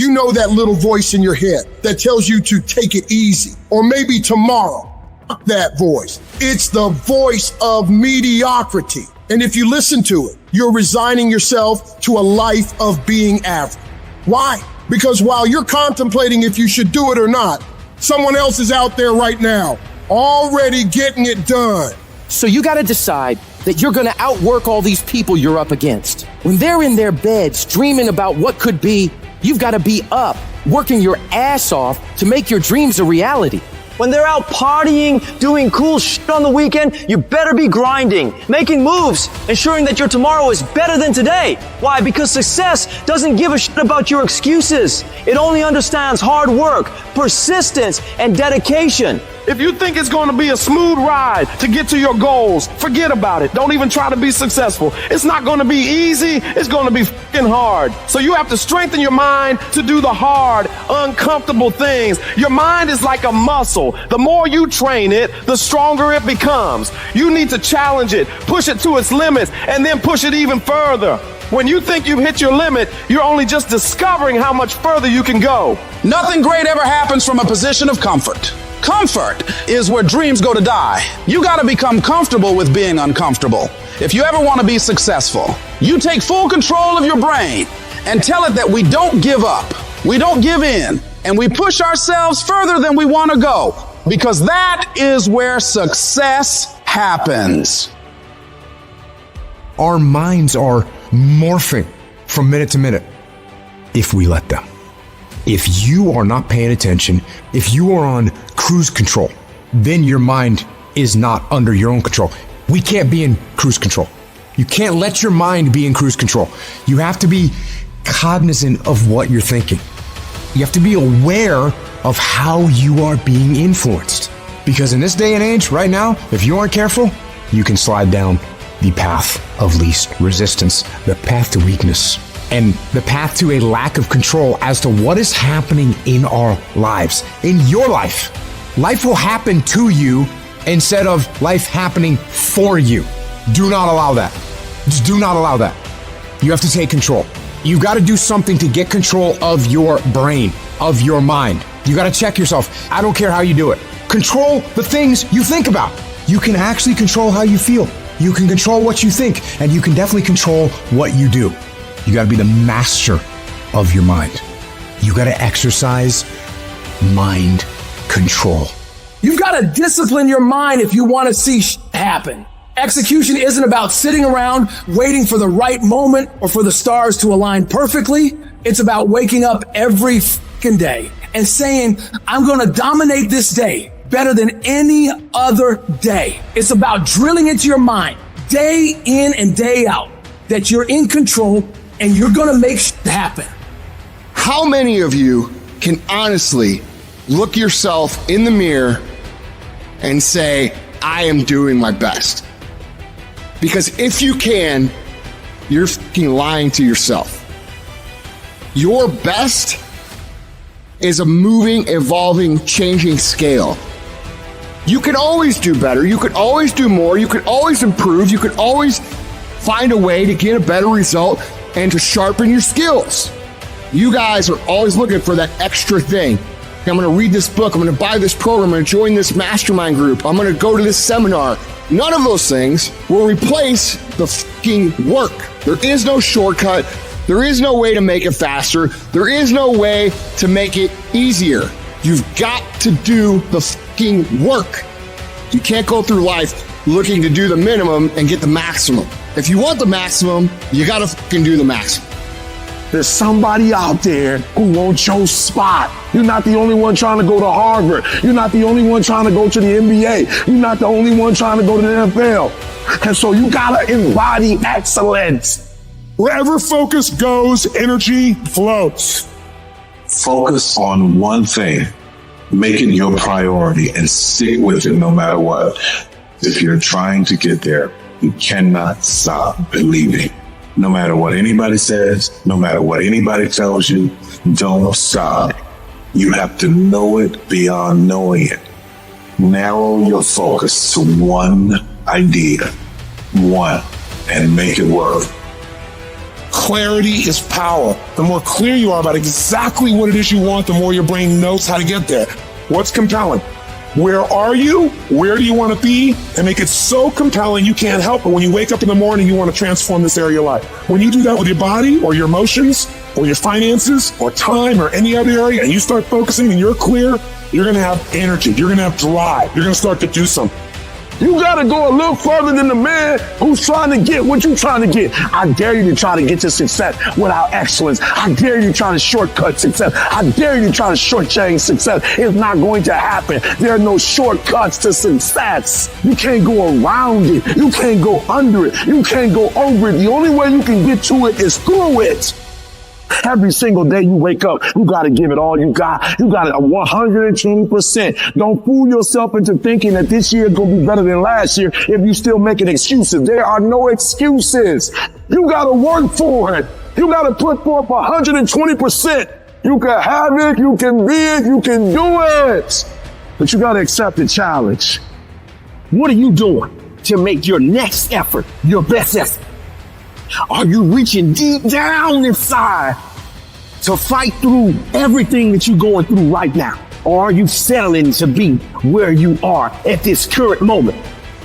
You know that little voice in your head that tells you to take it easy, or maybe tomorrow. That voice. It's the voice of mediocrity. And if you listen to it, you're resigning yourself to a life of being average. Why? Because while you're contemplating if you should do it or not, someone else is out there right now, already getting it done. So you got to decide that you're going to outwork all these people you're up against. When they're in their beds dreaming about what could be, you've got to be up, working your ass off to make your dreams a reality. When they're out partying, doing cool shit on the weekend, you better be grinding, making moves, ensuring that your tomorrow is better than today. Why? Because success doesn't give a shit about your excuses. It only understands hard work, persistence, and dedication. If you think it's going to be a smooth ride to get to your goals, forget about it. Don't even try to be successful. It's not going to be easy. It's going to be fucking hard. So you have to strengthen your mind to do the hard, uncomfortable things. Your mind is like a muscle. The more you train it, the stronger it becomes. You need to challenge it, push it to its limits, and then push it even further. When you think you've hit your limit, you're only just discovering how much further you can go. Nothing great ever happens from a position of comfort. Comfort is where dreams go to die. You got to become comfortable with being uncomfortable. If you ever want to be successful, you take full control of your brain and tell it that we don't give up, we don't give in, and we push ourselves further than we want to go, because that is where success happens. Our minds are morphing from minute to minute if we let them. If you are not paying attention, if you are on cruise control, then your mind is not under your own control. We can't be in cruise control. You can't let your mind be in cruise control. You have to be cognizant of what you're thinking. You have to be aware of how you are being influenced. Because in this day and age, right now, if you aren't careful, you can slide down the path of least resistance, the path to weakness, and the path to a lack of control as to what is happening in our lives, in your life. Life will happen to you instead of life happening for you. Do not allow that. Just do not allow that. You have to take control. You got to do something to get control of your brain, of your mind. You got to check yourself. I don't care how you do it. Control the things you think about. You can actually control how you feel. You can control what you think, and you can definitely control what you do. You got to be the master of your mind. You got to exercise mind control. You've got to discipline your mind if you want to see happen. Execution isn't about sitting around waiting for the right moment or for the stars to align perfectly. It's about waking up every fucking day and saying, I'm going to dominate this day better than any other day. It's about drilling into your mind day in and day out that you're in control and you're going to make happen. How many of you can honestly look yourself in the mirror and say, I am doing my best? Because if you can, you're fucking lying to yourself. Your best is a moving, evolving, changing scale. You can always do better. You could always do more. You could always improve. You could always find a way to get a better result and to sharpen your skills. You guys are always looking for that extra thing. I'm going to read this book. I'm going to buy this program. I'm going to join this mastermind group. I'm going to go to this seminar. None of those things will replace the fucking work. There is no shortcut. There is no way to make it faster. There is no way to make it easier. You've got to do the fucking work. You can't go through life looking to do the minimum and get the maximum. If you want the maximum, you got to fucking do the maximum. There's somebody out there who wants your spot. You're not the only one trying to go to Harvard. You're not the only one trying to go to the NBA. You're not the only one trying to go to the NFL. And so you gotta embody excellence. Wherever focus goes, energy flows. Focus on one thing. Make it your priority and stick with it no matter what. If you're trying to get there, you cannot stop believing. No matter what anybody says, no matter what anybody tells you, don't stop. You have to know it beyond knowing it. Narrow your focus to one idea, and make it work. clarity is power. The more clear you are about exactly what it is you want, the more your brain knows how to get there. What's compelling? Where are you? Where do you want to be? And make it so compelling you can't help it. When you wake up in the morning, you want to transform this area of your life. When you do that with your body or your emotions or your finances or time or any other area, and you start focusing and you're clear, you're going to have energy. You're going to have drive. You're going to start to do something. You gotta go a little further than the man who's trying to get what you're trying to get. I dare you to try to get to success without excellence. I dare you to try to shortcut success. I dare you to try to shortchange success. It's not going to happen. There are no shortcuts to success. You can't go around it. You can't go under it. You can't go over it. The only way you can get to it is through it. Every single day you wake up, you got to give it all you got. You got it 120%. Don't fool yourself into thinking that this year is going to be better than last year if you still making excuses. There are no excuses. You got to work for it. You got to put forth 120%. You can have it. You can be it. You can do it. But you got to accept the challenge. What are you doing to make your next effort your best effort? Are you reaching deep down inside to fight through everything that you're going through right now? Or are you settling to be where you are at this current moment?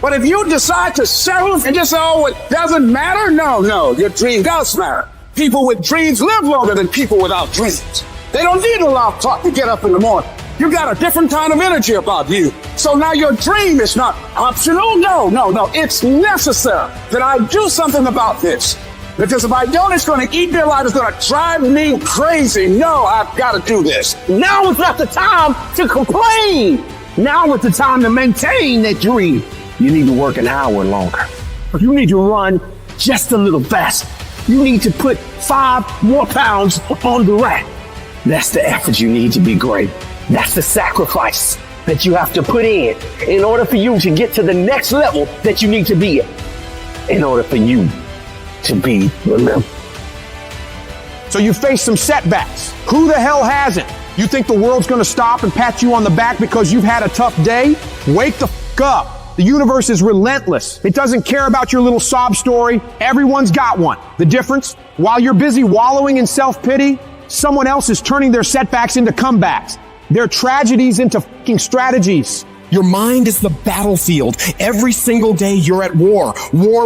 But if you decide to settle and just say, oh, it doesn't matter, no, your dream does matter. People with dreams live longer than people without dreams. They don't need a loud talk to get up in the morning. You got a different kind of energy about you. So now your dream is not optional. No. It's necessary that I do something about this. Because if I don't, it's going to eat me alive. It's going to drive me crazy. No, I've got to do this. Now is not the time to complain. Now is the time to maintain that dream. You need to work an hour longer. You need to run just a little faster. You need to put 5 more pounds on the rack. That's the effort you need to be great. That's the sacrifice that you have to put in order for you to get to the next level that you need to be in order for you to be remembered. So you face some setbacks. Who the hell hasn't? You think the world's going to stop and pat you on the back because you've had a tough day? Wake the f*** up. The universe is relentless. It doesn't care about your little sob story. Everyone's got one. The difference? While you're busy wallowing in self-pity, someone else is turning their setbacks into comebacks. Their tragedies into fucking strategies. Your mind is the battlefield. Every single day you're at war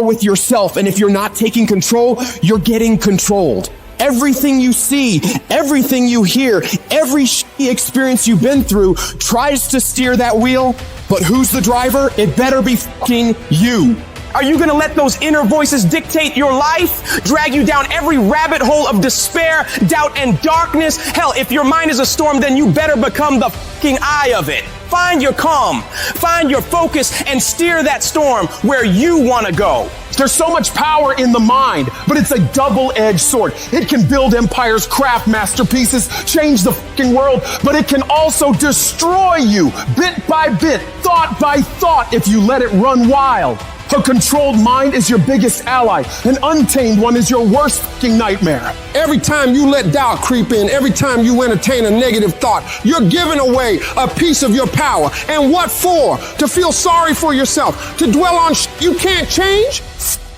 with yourself. And if you're not taking control, you're getting controlled. Everything you see, everything you hear, every experience you've been through tries to steer that wheel. But who's the driver? It better be fucking you. Are you going to let those inner voices dictate your life? Drag you down every rabbit hole of despair, doubt, and darkness? Hell, if your mind is a storm, then you better become the fucking eye of it. Find your calm, find your focus, and steer that storm where you want to go. There's so much power in the mind, but it's a double-edged sword. It can build empires, craft masterpieces, change the fucking world, but it can also destroy you bit by bit, thought by thought, if you let it run wild. A controlled mind is your biggest ally. An untamed one is your worst fucking nightmare. Every time you let doubt creep in, every time you entertain a negative thought, you're giving away a piece of your power. And what for? To feel sorry for yourself? To dwell on you can't change?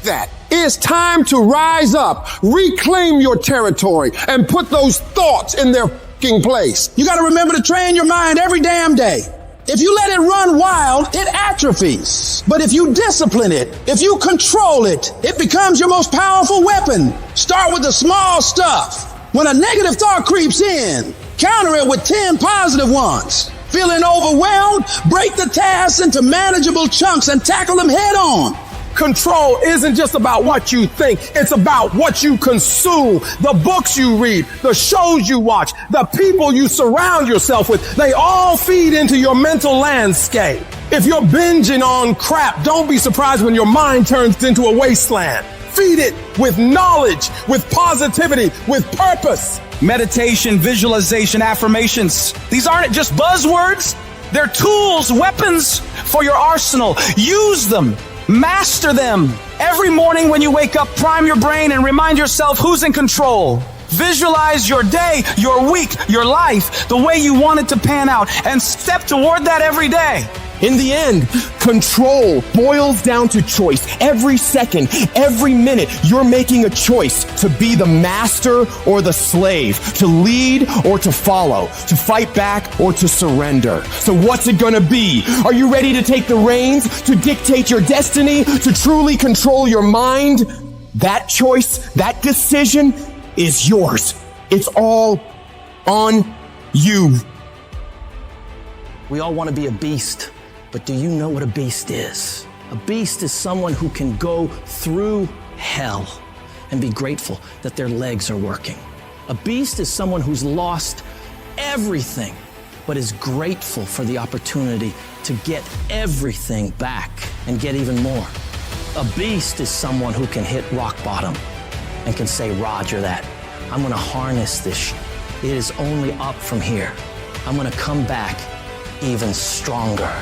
That. It's time to rise up, reclaim your territory, and put those thoughts in their fucking place. You gotta remember to train your mind every damn day. If you let it run wild, it atrophies. But if you discipline it, if you control it, it becomes your most powerful weapon. Start with the small stuff. When a negative thought creeps in, counter it with 10 positive ones. Feeling overwhelmed? Break the tasks into manageable chunks and tackle them head on. Control isn't just about what you think. It's about what you consume, the books you read, the shows you watch, the people you surround yourself with. They all feed into your mental landscape. If you're binging on crap, don't be surprised when your mind turns into a wasteland. Feed it with knowledge, with positivity, with purpose. Meditation, visualization, affirmations. These aren't just buzzwords. They're tools, weapons for your arsenal. Use them. Master them. Every morning when you wake up, prime your brain and remind yourself who's in control. Visualize your day, your week, your life, the way you want it to pan out, and step toward that every day. In the end, control boils down to choice. Every second, every minute, you're making a choice to be the master or the slave, to lead or to follow, to fight back or to surrender. So what's it gonna be? Are you ready to take the reins, to dictate your destiny, to truly control your mind? That choice, that decision is yours. It's all on you. We all want to be a beast, but do you know what a beast is? A beast is someone who can go through hell and be grateful that their legs are working. A beast is someone who's lost everything, but is grateful for the opportunity to get everything back and get even more. A beast is someone who can hit rock bottom and can say, Roger that. I'm gonna harness this. It is only up from here. I'm gonna come back even stronger.